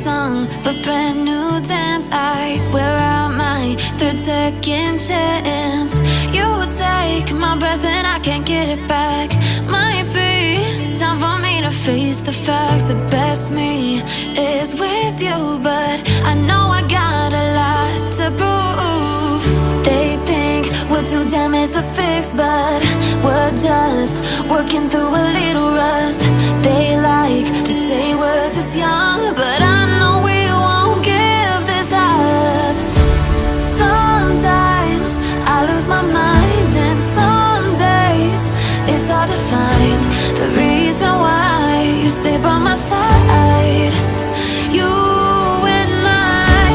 song, a brand new dance. I wear out my third second chance. You take my breath and I can't get it back. Might be time for me to face the facts. The best me is with you, but I know I got a lot to prove. They think we're too damaged to fix, but we're just working through a little rust. They like to say we're just young, but I know we won't give this up. Sometimes I lose my mind, and some days it's hard to find the reason why you stay by my side. You and I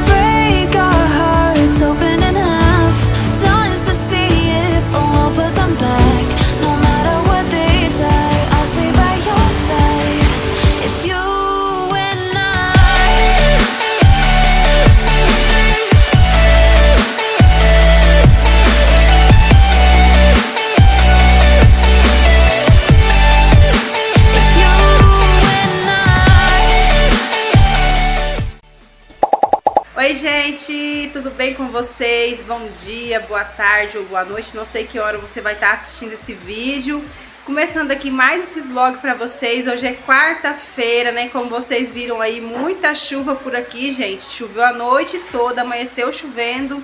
break our hearts open in half, just to see if we'll put them back. No matter what they try, I'll stay by your side. It's you and Oi gente, tudo bem com vocês? Bom dia, boa tarde ou boa noite, não sei que hora você vai estar assistindo esse vídeo. Começando aqui mais esse vlog pra vocês. Hoje é quarta-feira, né? Como vocês viram aí, muita chuva por aqui, gente. Choveu a noite toda, amanheceu chovendo.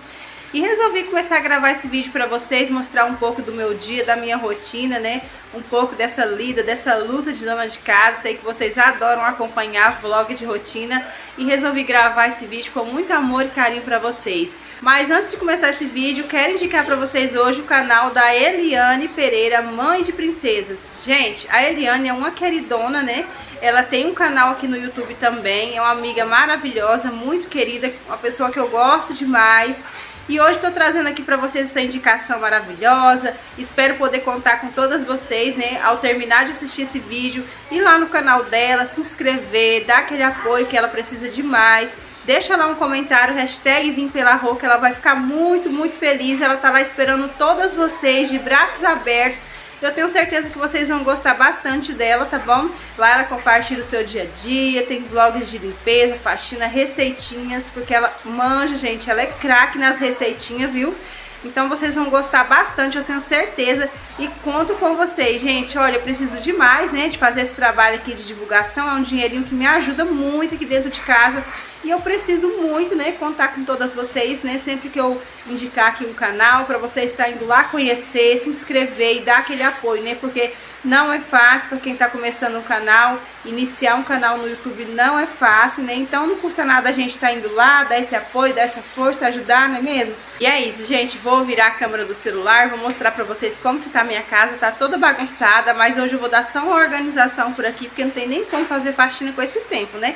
E resolvi começar a gravar esse vídeo pra vocês, mostrar um pouco do meu dia, da minha rotina, né? Um pouco dessa lida, dessa luta de dona de casa. Sei que vocês adoram acompanhar vlog de rotina. E resolvi gravar esse vídeo com muito amor e carinho pra vocês. Mas antes de começar esse vídeo, quero indicar pra vocês hoje o canal da Eliane Pereira, mãe de princesas. Gente, a Eliane é uma queridona, né? Ela tem um canal aqui no YouTube também. É uma amiga maravilhosa, muito querida, uma pessoa que eu gosto demais. E hoje estou trazendo aqui para vocês essa indicação maravilhosa. Espero poder contar com todas vocês, né? Ao terminar de assistir esse vídeo, ir lá no canal dela, se inscrever, dar aquele apoio que ela precisa demais. Deixa lá um comentário, hashtag Vim Pela Rô, que ela vai ficar muito, muito feliz. Ela tá lá esperando todas vocês de braços abertos. Eu tenho certeza que vocês vão gostar bastante dela, tá bom? Lá ela compartilha o seu dia a dia, tem vlogs de limpeza, faxina, receitinhas, porque ela manja, gente, ela é craque nas receitinhas, viu? Então vocês vão gostar bastante, eu tenho certeza, e conto com vocês, gente. Olha, eu preciso demais, né, de fazer esse trabalho aqui de divulgação, é um dinheirinho que me ajuda muito aqui dentro de casa, e eu preciso muito, né, contar com todas vocês, né, sempre que eu indicar aqui um canal, para vocês estarem indo lá conhecer, se inscrever e dar aquele apoio, né, porque não é fácil para quem está começando um canal, iniciar um canal no YouTube não é fácil, né? Então não custa nada a gente estar indo lá, dar esse apoio, dar essa força, ajudar, não é mesmo? E é isso, gente, vou virar a câmera do celular, vou mostrar para vocês como que tá a minha casa, tá toda bagunçada, mas hoje eu vou dar só uma organização por aqui, porque não tem nem como fazer faxina com esse tempo, né?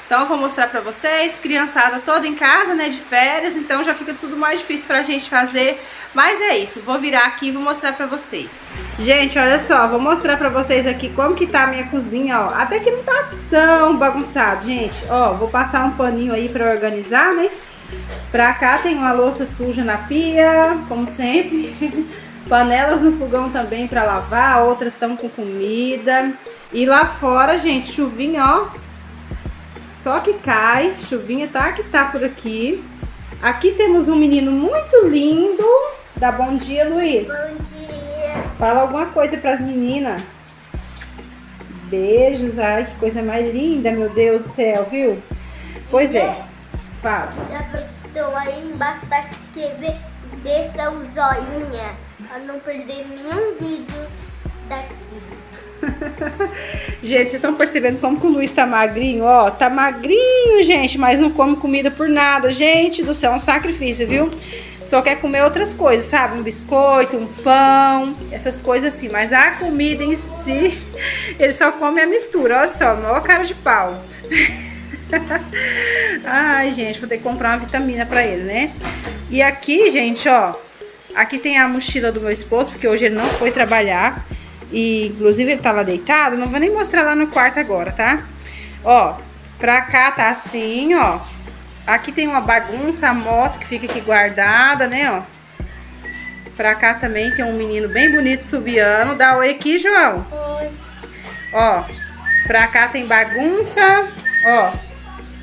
Então eu vou mostrar pra vocês, criançada toda em casa, né, de férias, então já fica tudo mais difícil pra gente fazer. Mas é isso, vou virar aqui e vou mostrar pra vocês. Gente, olha só, vou mostrar pra vocês aqui como que tá a minha cozinha, ó. Até que não tá tão bagunçado, gente. Ó, vou passar um paninho aí pra organizar, né. Pra cá tem uma louça suja na pia, como sempre. Panelas no fogão também pra lavar, outras estão com comida. E lá fora, gente, chuvinha, ó. Só que cai, chuvinha tá que tá por aqui. Aqui temos um menino muito lindo. Dá bom dia, Luiz. Bom dia. Fala alguma coisa pras meninas. Beijos, ai, que coisa mais linda, meu Deus do céu, viu? Pois é, fala. Eu aí embaixo pra escrever, deixa o joinha, pra não perder nenhum vídeo daqui. Gente, vocês estão percebendo como que o Luiz tá magrinho, ó? Tá magrinho, gente, mas não come comida por nada. Gente do céu, é um sacrifício, viu? Só quer comer outras coisas, sabe? Um biscoito, um pão, essas coisas assim. Mas a comida em si, ele só come a mistura. Olha só, maior cara de pau. Ai, gente, vou ter que comprar uma vitamina pra ele, né? E aqui, gente, ó, aqui tem a mochila do meu esposo, porque hoje ele não foi trabalhar. E inclusive ele tá lá deitado, não vou nem mostrar lá no quarto agora, tá? Ó, pra cá tá assim, ó. Aqui tem uma bagunça, a moto que fica aqui guardada, né, ó. Pra cá também tem um menino bem bonito subiando. Dá oi aqui, João. Oi. Ó, pra cá tem bagunça, ó.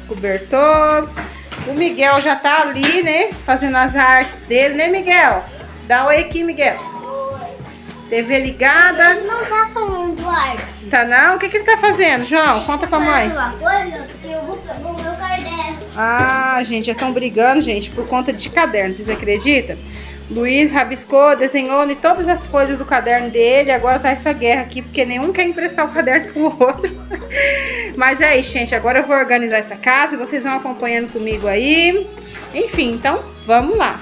Cobertor. O Miguel já tá ali, né? Fazendo as artes dele, né, Miguel? Dá oi aqui, Miguel. TV ligada. Ele não tá falando arte. Tá não? O que ele tá fazendo, João? Conta pra mãe. Uma coisa, porque eu vou pegar o meu caderno. Ah, gente, já estão brigando, gente, por conta de caderno, vocês acreditam? Luiz rabiscou, desenhou em todas as folhas do caderno dele. Agora tá essa guerra aqui, porque nenhum quer emprestar o caderno pro outro. Mas é isso, gente. Agora eu vou organizar essa casa e vocês vão acompanhando comigo aí. Enfim, então, vamos lá.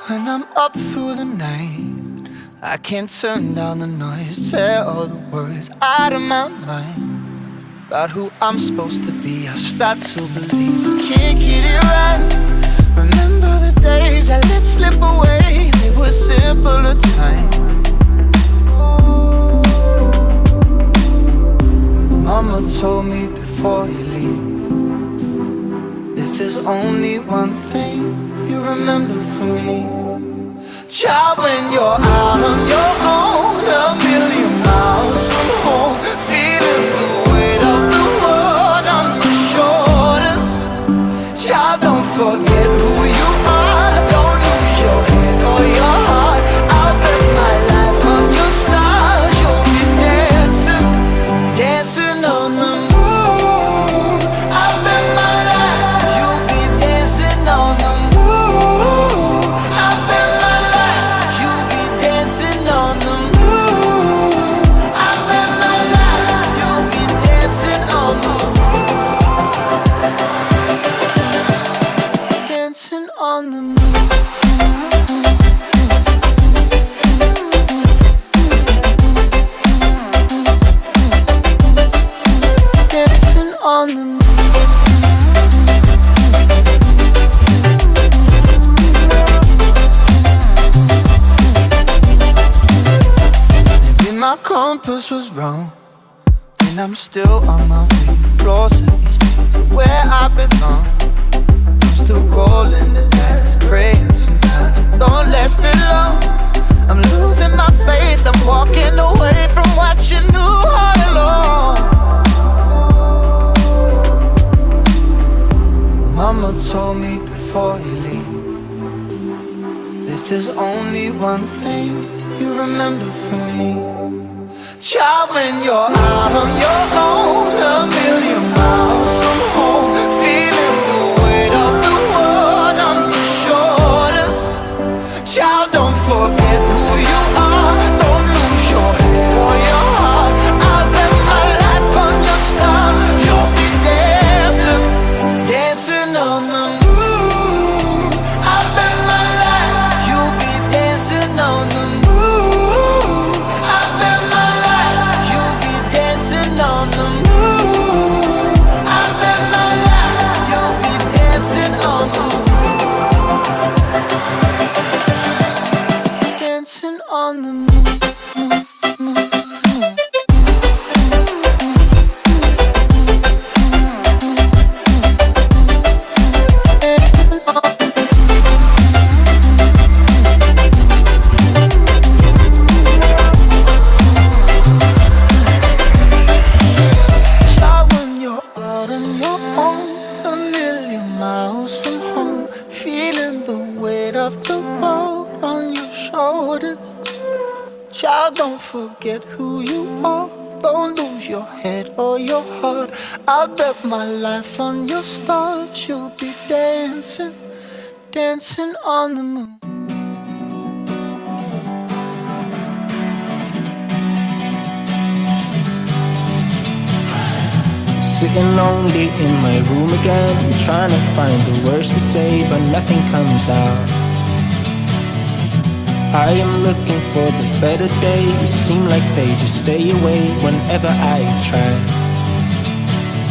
When I'm up through the night, I can't turn down the noise. Tear all the worries out of my mind about who I'm supposed to be. I start to believe I can't get it right. Remember the days I let slip away. They were simpler times. Mama told me before you leave, if there's only one thing you remember from me, child, when you're out on your own, a million miles from home, feeling the weight of the world on your shoulders. Child, don't forget who you are, don't lose your head or your heart. I'll bet my life on your stars. You'll be dancing, dancing on the moon. I'll bet my life you'll be dancing on the moon. I'll bet my life you'll be dancing on the moon. I'll bet my life you'll be dancing on the moon. Dancing on the moon. Dancing on the moon. Maybe my compass was wrong, and I'm still on my way closer each day to where I belong. I'm still rolling the dice, praying sometimes it don't last it long. I'm losing my faith, I'm walking away from what you knew all along. Mama told me before you leave, if there's only one thing you remember from me, child, when you're out on your own, a million miles from home, feeling the weight of the world on your shoulders. Child, don't forget who you are, don't lose your head or your heart. I'll bet my life on your stars. You'll be dancing, dancing on the moon. I'll bet my life you'll be dancing on the moon. I'll bet my life you'll be dancing on the moon. I'll bet my life you'll be dancing on the moon. Dancing on the moon. Child, when you're out on your own, a million miles from home, feeling the weight of the world on your shoulders. Child, don't forget who you are, don't lose your head or your heart. I'll bet my life on your stars. You'll be dancing, dancing on the moon. Sitting lonely in my room again, trying to find the words to say, but nothing comes out. I am looking for the better days, seem like they just stay away whenever I try.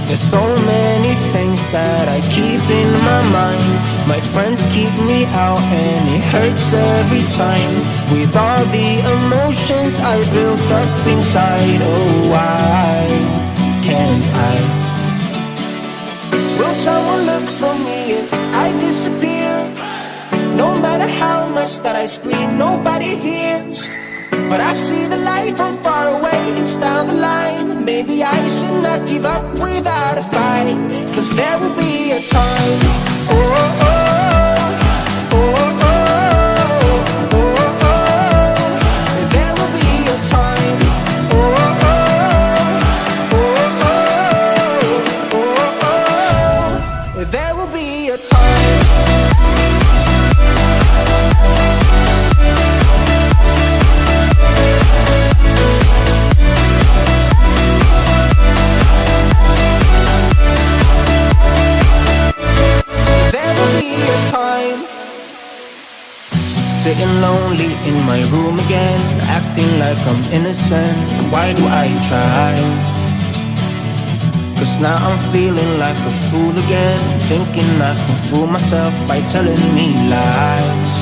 There's so many things that I keep in my mind. My friends keep me out and it hurts every time. With all the emotions I built up inside, oh why can't I? Will someone look for me if I disappear? No I scream, nobody hears. But I see the light from far away, it's down the line. Maybe I should not give up without a fight, 'cause there will be a time. Oh, oh, oh, oh, oh, oh, oh. There will be a time. Oh, oh, oh, oh, oh, oh, oh. There will be a time. Sitting lonely in my room again, acting like I'm innocent. Why do I try? 'Cause now I'm feeling like a fool again, thinking I can fool myself by telling me lies.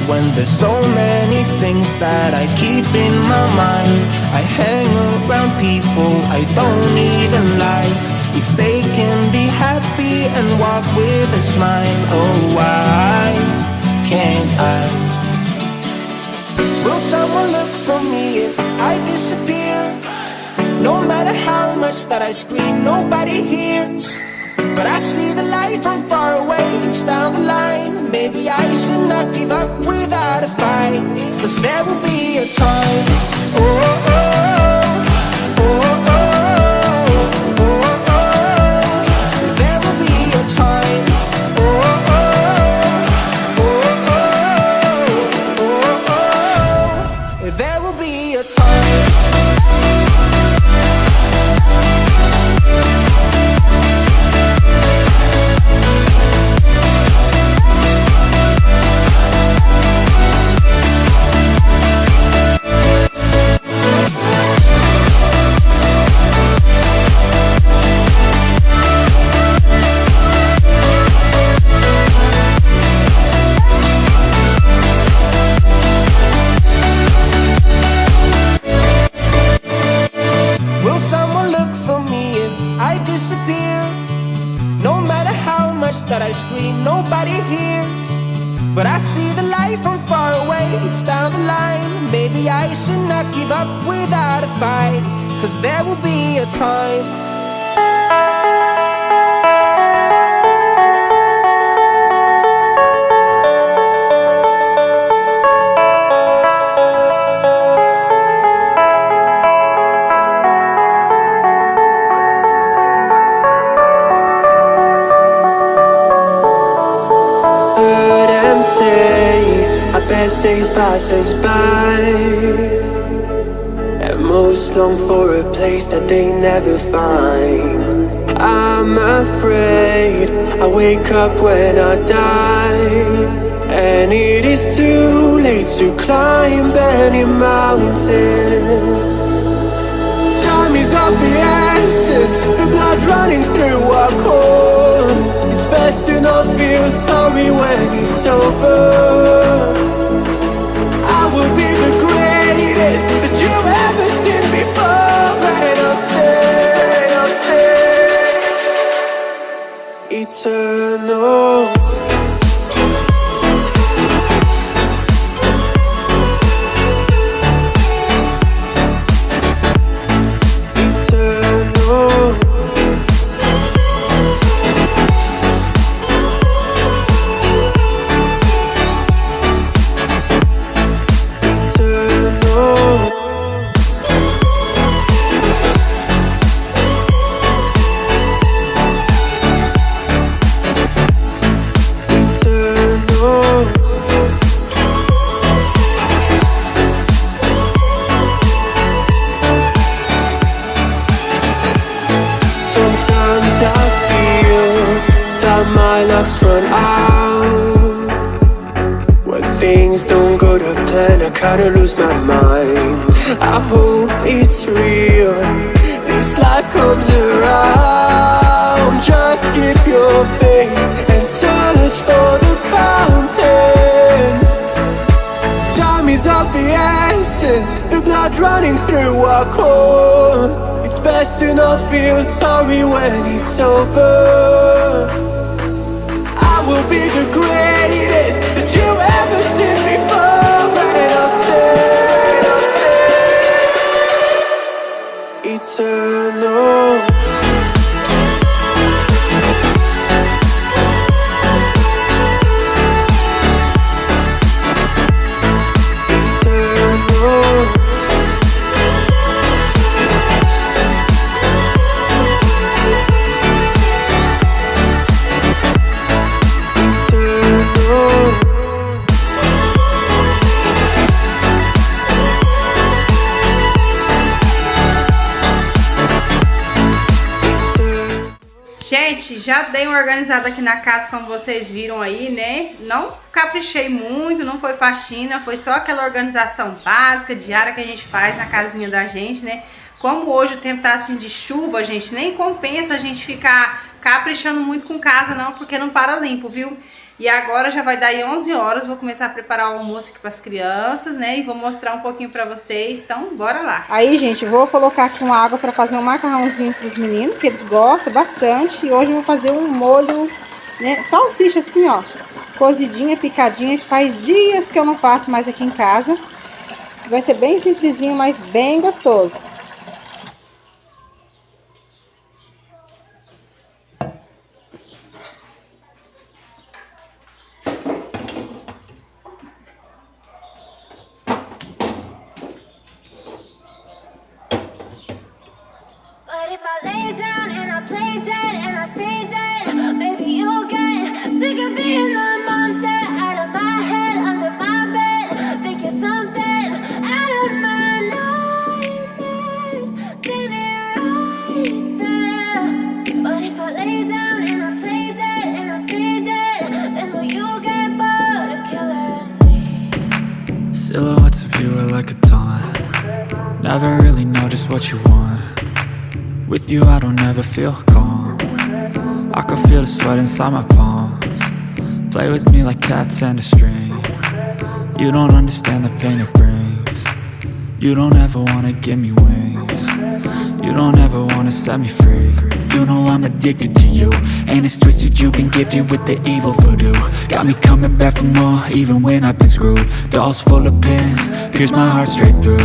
When there's so many things that I keep in my mind, I hang around people I don't even like. If they can be happy and walk with a smile, oh why can't I? Will someone look for me if I disappear? No matter how much that I scream, nobody hears. But I see the light from far away, it's down the line. Maybe I should not give up without a fight, 'cause there will be a time. Oh, oh, oh, oh, oh. That I scream, nobody hears. But I see the light from far away, it's down the line. Maybe I should not give up without a fight, 'cause there will be a time. Best days passes by, and most long for a place that they never find. I'm afraid I wake up when I die, and it is too late to climb any mountain. Time is of the essence, the blood running through our core. It's best to not feel sorry when it's over. I will be the greatest that you've ever seen before, and I'll stay eternal. My luck's run out. When things don't go to plan, I kinda lose my mind. I hope it's real, this life comes around. Just keep your faith and search for the fountain. Time is of the essence, the blood running through our core. It's best to not feel sorry when it's over. I will be the greatest that you ever seen before. forever and I'll stay eternal. Gente, já dei uma organizada aqui na casa, como vocês viram aí, né? Não caprichei muito, não foi faxina, foi só aquela organização básica, diária que a gente faz na casinha da gente, né? Como hoje o tempo tá assim de chuva, gente, nem compensa a gente ficar caprichando muito com casa não, porque não para limpo, viu? E agora já vai dar aí 11 horas, vou começar a preparar o almoço aqui para as crianças, né? E vou mostrar um pouquinho para vocês, então bora lá. Aí, gente, vou colocar aqui uma água para fazer um macarrãozinho para os meninos, que eles gostam bastante. E hoje eu vou fazer um molho, né? Salsicha assim, ó, cozidinha, picadinha, que faz dias que eu não faço mais aqui em casa. Vai ser bem simplesinho, mas bem gostoso. If I lay down and I play dead and I stay dead, maybe you'll get sick of being the monster out of my head, under my bed. Think you're something out of my nightmares, standing right there. But if I lay down and I play dead and I stay dead, then will you get bored of killing me? Silhouettes of you are like a taunt. Never really know just what you want. With you I don't ever feel calm. I can feel the sweat inside my palms. Play with me like cats and a string. You don't understand the pain it brings. You don't ever wanna give me wings. You don't ever wanna set me free. You know I'm addicted to you, and it's twisted, you've been gifted with the evil voodoo. Got me coming back for more, even when I've been screwed. Dolls full of pins, pierce my heart straight through.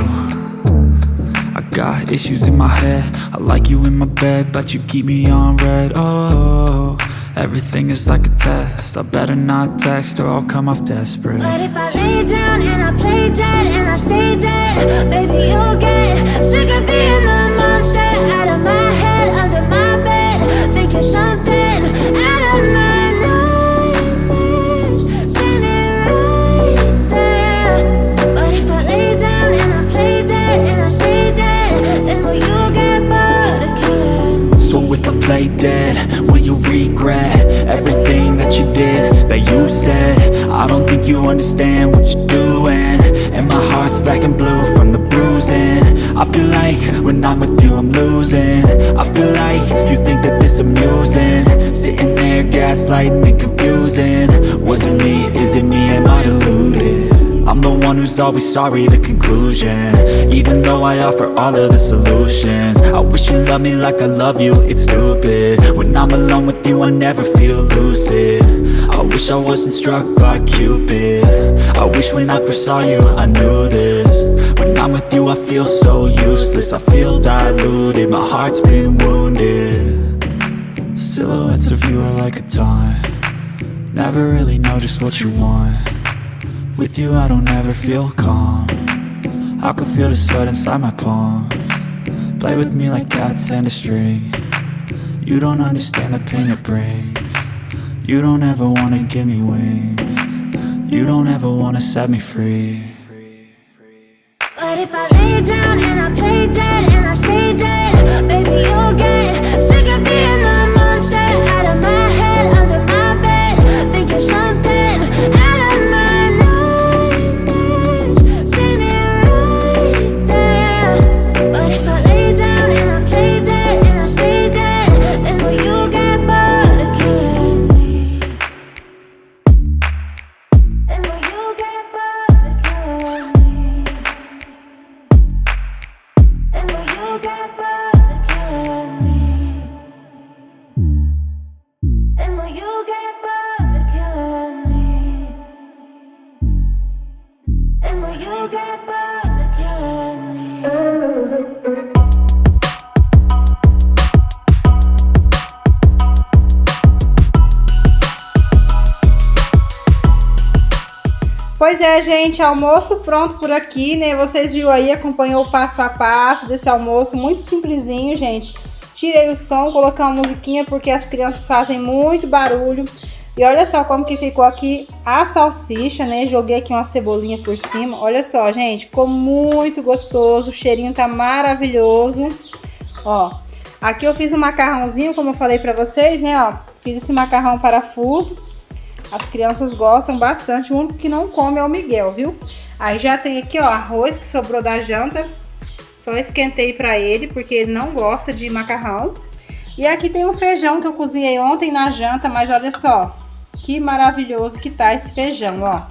I got issues in my head, I like you in my bed, but you keep me on red. Oh, everything is like a test, I better not text or I'll come off desperate. But if I lay down and I play dead and I stay dead, baby you'll get sick of being the monster out of my head, under my bed. Think you're something out of my nightmares, standing right there. But if I lay down and I play dead and I stay dead, then will you get bored of killing me? So if I play dead, will you regret everything that you did, that you said? I don't think you understand what you're doing, and my heart's black and blue from the bruising. I feel like when I'm with you I'm losing. I feel like you think that this amusing, sitting there gaslighting and confusing. Was it me? Is it me? Am I deluded? I'm the one who's always sorry, the conclusion, even though I offer all of the solutions. I wish you loved me like I love you, it's stupid. When I'm alone with you I never feel lucid. I wish I wasn't struck by Cupid. I wish when I first saw you I knew this. When I'm with you I feel so useless, I feel diluted, my heart's been wounded. Silhouettes of you are like a taunt. Never really know just what you want. With you I don't ever feel calm. I can feel the sweat inside my palms. Play with me like cats and a string. You don't understand the pain it brings. You don't ever wanna give me wings. You don't ever wanna set me free. But if I lay down and I play dead and I stay dead, baby you'll get sick of being the monster out of my head, under my bed. Think you're something out of my nightmares, standing right there. But if I lay down and I play dead and I stay dead, then will you get bored of killing me? Then will you get bored of killing me? And will you get bored? Pois é, gente, almoço pronto por aqui, né? Vocês viram aí, acompanhou o passo a passo desse almoço, muito simplesinho, gente. Tirei o som, coloquei uma musiquinha porque as crianças fazem muito barulho. E olha só como que ficou aqui a salsicha, né? Joguei aqui uma cebolinha por cima. Olha só, gente, ficou muito gostoso, o cheirinho tá maravilhoso. Ó, aqui eu fiz um macarrãozinho, como eu falei pra vocês, né? Ó, fiz esse macarrão parafuso. As crianças gostam bastante, o único que não come é o Miguel, viu? Aí já tem aqui, ó, arroz que sobrou da janta. Só esquentei pra ele, porque ele não gosta de macarrão. E aqui tem um feijão que eu cozinhei ontem na janta, mas olha só, que maravilhoso que tá esse feijão, ó.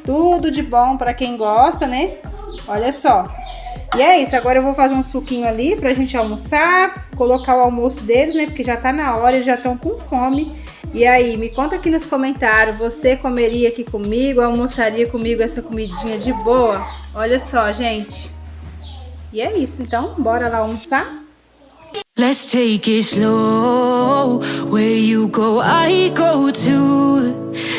Tudo de bom pra quem gosta, né? Olha só. E é isso, agora eu vou fazer um suquinho ali pra gente almoçar, colocar o almoço deles, né? Porque já tá na hora, eles já estão com fome. E aí, me conta aqui nos comentários, você comeria aqui comigo, almoçaria comigo essa comidinha de boa? Olha só, gente. E é isso, então, bora lá almoçar? Let's take it slow. Where you go, I go too.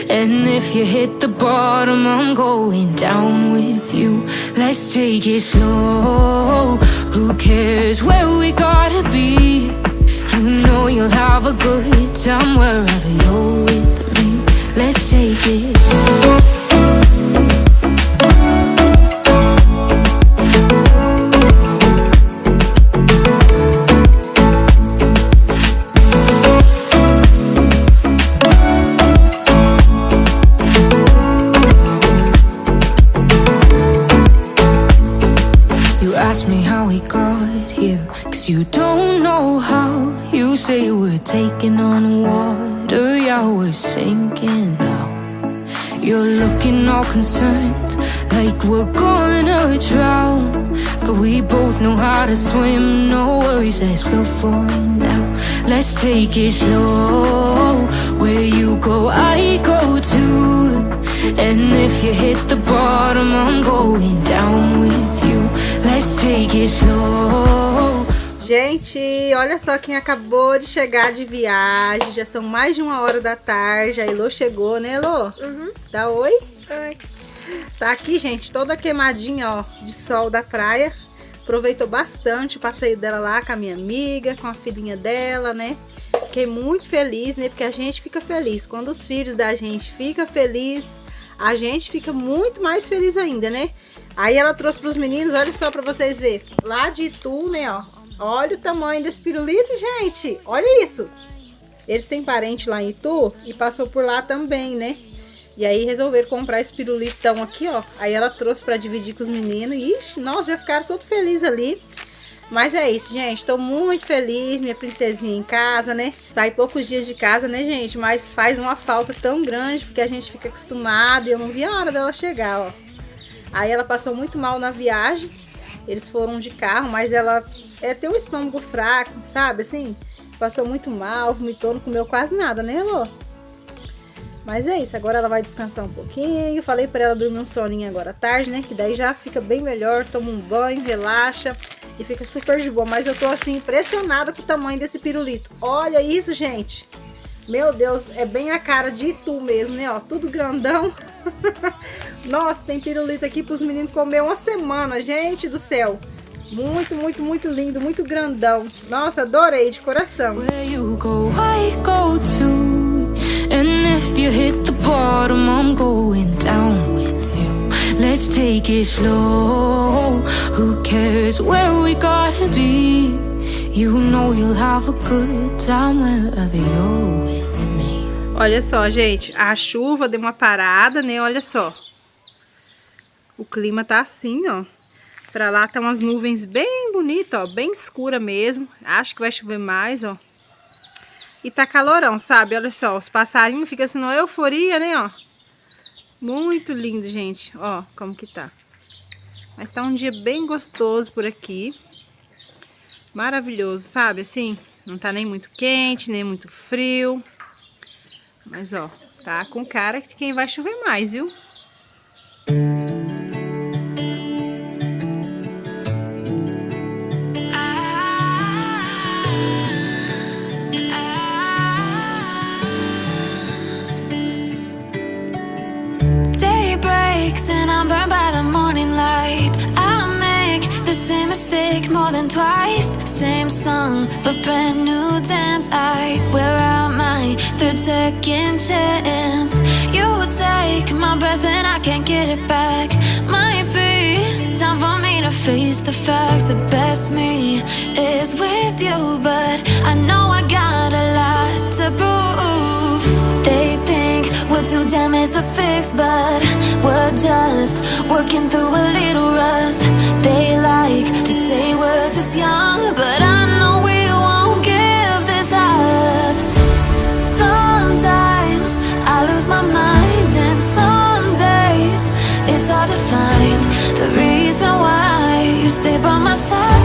And if you hit the bottom, I'm going down with you. Let's take it slow. Who cares where we gotta be? You know you'll have a good time wherever you're with me. Let's take it. Ask me how we got here, 'cause you don't know how. You say we're taking on water, yeah, we're sinking now. You're looking all concerned, like we're gonna drown. But we both know how to swim, no worries, let's go for now. Let's take it slow. Where you go, I go too. And if you hit the bottom, I'm going down with you. Let's take it slow. Gente, olha só quem acabou de chegar de viagem. Já são mais de 1h da tarde. A Elô chegou, né, Elô? Uhum. Dá oi? Oi. Tá aqui, gente, toda queimadinha, ó, de sol da praia. Aproveitou bastante o passeio dela lá com a minha amiga, com a filhinha dela, né? Fiquei muito feliz, né? Porque a gente fica feliz. Quando os filhos da gente ficam felizes, a gente fica muito mais feliz ainda, né? Aí ela trouxe para os meninos, olha só para vocês verem. Lá de Itu, né, ó. Olha o tamanho desse pirulito, gente. Olha isso. Eles têm parente lá em Itu e passou por lá também, né? E aí resolveram comprar esse pirulitão aqui, ó. Aí ela trouxe para dividir com os meninos. Ixi, nossa, já ficaram todos felizes ali. Mas é isso, gente. Tô muito feliz, minha princesinha em casa, né? Sai poucos dias de casa, né, gente? Mas faz uma falta tão grande, porque a gente fica acostumado. E eu não vi a hora dela chegar, ó. Aí ela passou muito mal na viagem. Eles foram de carro, mas ela tem um estômago fraco, sabe? Assim, passou muito mal, vomitou, não comeu quase nada, né, Elô? Mas é isso, agora ela vai descansar um pouquinho. Falei pra ela dormir um soninho agora à tarde, né? Que daí já fica bem melhor, toma um banho, relaxa e fica super de boa. Mas eu tô assim, impressionada com o tamanho desse pirulito. Olha isso, gente! Meu Deus, é bem a cara de Itu mesmo, né? Ó, tudo grandão. Nossa, tem pirulito aqui pros meninos comer uma semana, gente do céu. Muito, muito, muito lindo, muito grandão. Nossa, adorei de coração. Where you go, I go too. And if you hit the bottom, I'm going down with you. Let's take it slow. Who cares where we gotta be? You know you'll have a good time wherever you're with me. Olha só, gente, a chuva deu uma parada, né? Olha só. O clima tá assim, ó. Pra lá tá umas nuvens bem bonitas, ó. Bem escura mesmo. Acho que vai chover mais, ó. E tá calorão, sabe? Olha só, os passarinhos ficam assim numa euforia, né, ó. Muito lindo, gente. Ó, como que tá. Mas tá um dia bem gostoso por aqui. Maravilhoso, sabe? Assim, não tá nem muito quente, nem muito frio. Mas, ó, tá com cara de quem vai chover mais, viu? Day by more than twice. Same song, but brand new dance. I wear out my third second chance. You take my breath and I can't get it back. Might be time for me to face the facts. The best me is with you, but I know I got a lot to prove. They think we're too damaged to fix, but we're just working through a little rust. They like to say we're just young, but I know we won't give this up. Sometimes I lose my mind, and some days it's hard to find the reason why you stay by my side.